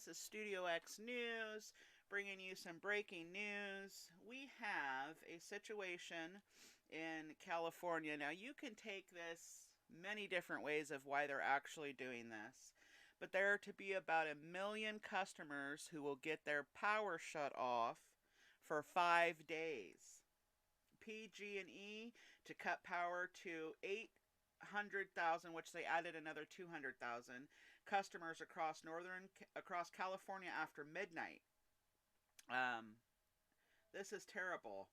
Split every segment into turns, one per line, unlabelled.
This is Studio X News, bringing you some breaking news. We have a situation in California. Now, you can take this many different ways of why they're actually doing this, but there are to be about 1 million customers who will get their power shut off for 5 days. PG&E to cut power to 800,000, which they added another 200,000 customers across California after midnight. Um, this is terrible.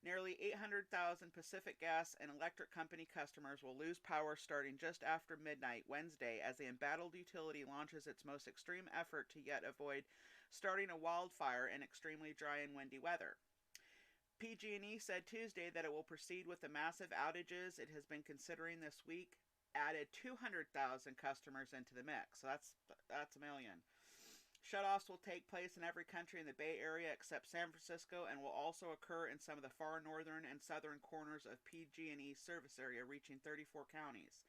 Nearly 800,000 Pacific Gas and Electric Company customers will lose power starting just after midnight Wednesday as the embattled utility launches its most extreme effort to yet avoid starting a wildfire in extremely dry and windy weather. PG&E said Tuesday that it will proceed with the massive outages it has been considering this week. Added 200,000 customers into the mix, so that's 1 million. Shutoffs will take place in every country in the Bay Area except San Francisco and will also occur in some of the far northern and southern corners of PG&E's service area, reaching 34 counties.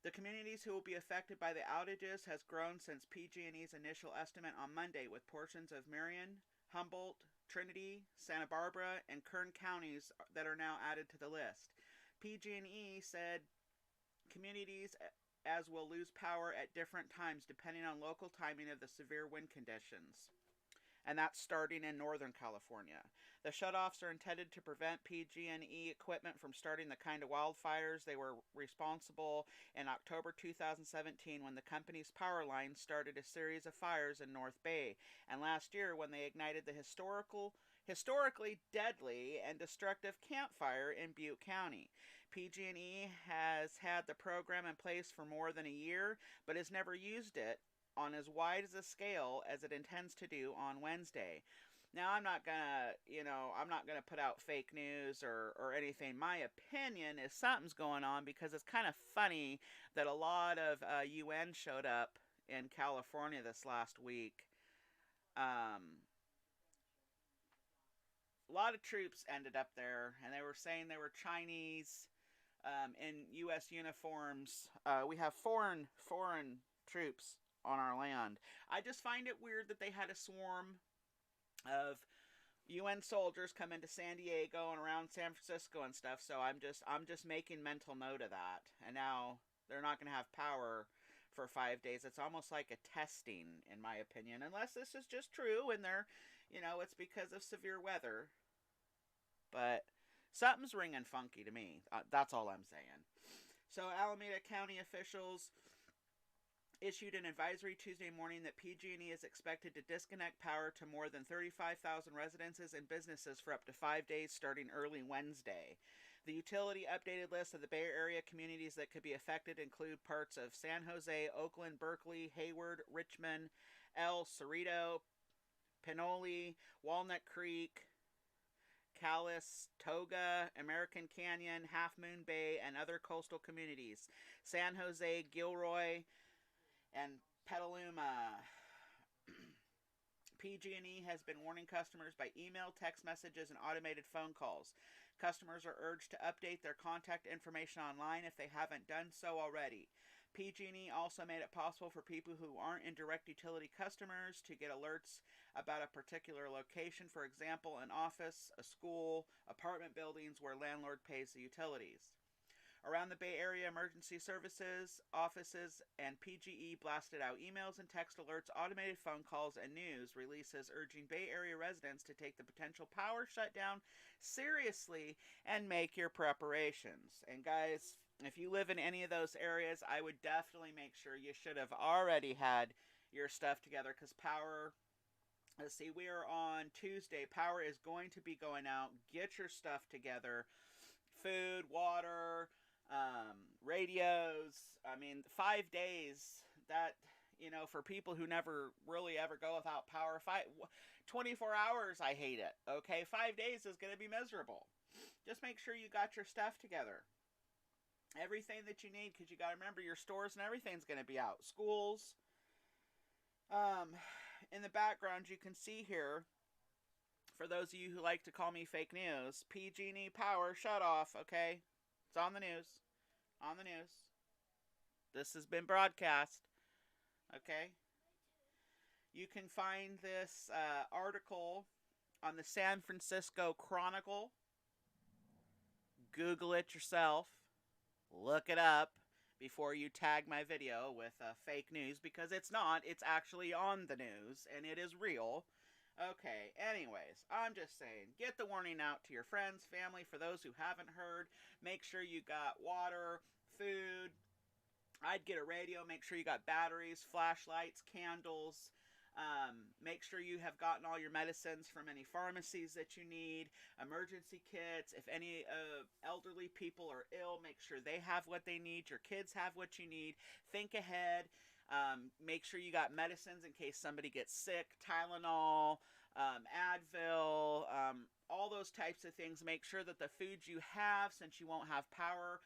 The communities who will be affected by the outages has grown since PG&E's initial estimate on Monday, with portions of Marion, Humboldt, Trinity, Santa Barbara, and Kern counties that are now added to the list. PG&E said communities as will lose power at different times depending on local timing of the severe wind conditions, and that's starting in Northern California. The shutoffs are intended to prevent PG&E equipment from starting the kind of wildfires they were responsible in October 2017 when the company's power line started a series of fires in North Bay, and last year when they ignited the historically deadly and destructive Camp Fire in Butte County. PG&E has had the program in place for more than a year, but has never used it on as wide as a scale as it intends to do on Wednesday. Now, I'm not gonna put out fake news or anything. My opinion is something's going on because it's kind of funny that a lot of UN showed up in California this last week. Um, a lot of troops ended up there, and they were saying they were Chinese in U.S. uniforms. We have foreign troops on our land. I just find it weird that they had a swarm of UN soldiers come into San Diego and around San Francisco and stuff. So I'm just making mental note of that. And now they're not going to have power for 5 days. It's almost like a testing, in my opinion, unless this is just true and it's because of severe weather. But something's ringing funky to me. That's all I'm saying. So Alameda County officials issued an advisory Tuesday morning that PG&E is expected to disconnect power to more than 35,000 residences and businesses for up to 5 days starting early Wednesday. The utility updated list of the Bay Area communities that could be affected include parts of San Jose, Oakland, Berkeley, Hayward, Richmond, El Cerrito, Pinole, Walnut Creek, Calistoga, American Canyon, Half Moon Bay, and other coastal communities. San Jose, Gilroy, and Petaluma. PG&E has been warning customers by email, text messages, and automated phone calls. Customers are urged to update their contact information online if they haven't done so already. PG&E also made it possible for people who aren't in direct utility customers to get alerts about a particular location, for example, an office, a school, apartment buildings where landlord pays the utilities. Around the Bay Area, emergency services, offices, and PGE blasted out emails and text alerts, automated phone calls, and news releases urging Bay Area residents to take the potential power shutdown seriously and make your preparations. And guys, if you live in any of those areas, I would definitely make sure you should have already had your stuff together because power. Let's see, we are on Tuesday. Power is going to be going out. Get your stuff together. Food, water, radios. I mean, 5 days, for people who never really ever go without power, 24 hours, I hate it. Okay, 5 days is going to be miserable. Just make sure you got your stuff together. Everything that you need, because you got to remember your stores and everything's going to be out. Schools. In the background, you can see here, for those of you who like to call me fake news, PG&E power shut off, okay? It's on the news. On the news. This has been broadcast. Okay? You can find this article on the San Francisco Chronicle. Google it yourself. Look it up before you tag my video with fake news, because it's not. It's actually on the news, and it is real. Okay, anyways, I'm just saying, get the warning out to your friends, family. For those who haven't heard, make sure you got water, food. I'd get a radio, make sure you got batteries, flashlights, candles. Make sure you have gotten all your medicines from any pharmacies that you need, emergency kits. If any elderly people are ill, make sure they have what they need. Your kids have what you need. Think ahead. Make sure you got medicines in case somebody gets sick, Tylenol, Advil, all those types of things. Make sure that the foods you have, since you won't have power,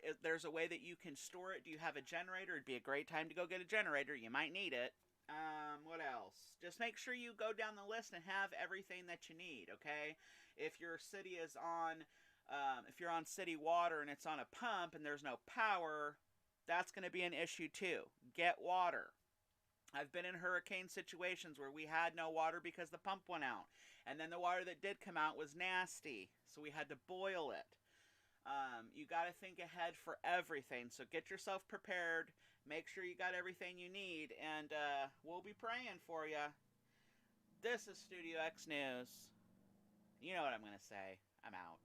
if there's a way that you can store it. Do you have a generator? It'd be a great time to go get a generator. You might need it. What else? Just make sure you go down the list and have everything that you need, okay? If your city is on, if you're on city water and it's on a pump and there's no power, that's going to be an issue too. Get water. I've been in hurricane situations where we had no water because the pump went out. And then the water that did come out was nasty, so we had to boil it. You got to think ahead for everything, so get yourself prepared. Make sure you got everything you need, and we'll be praying for you. This is Studio X News. You know what I'm going to say. I'm out.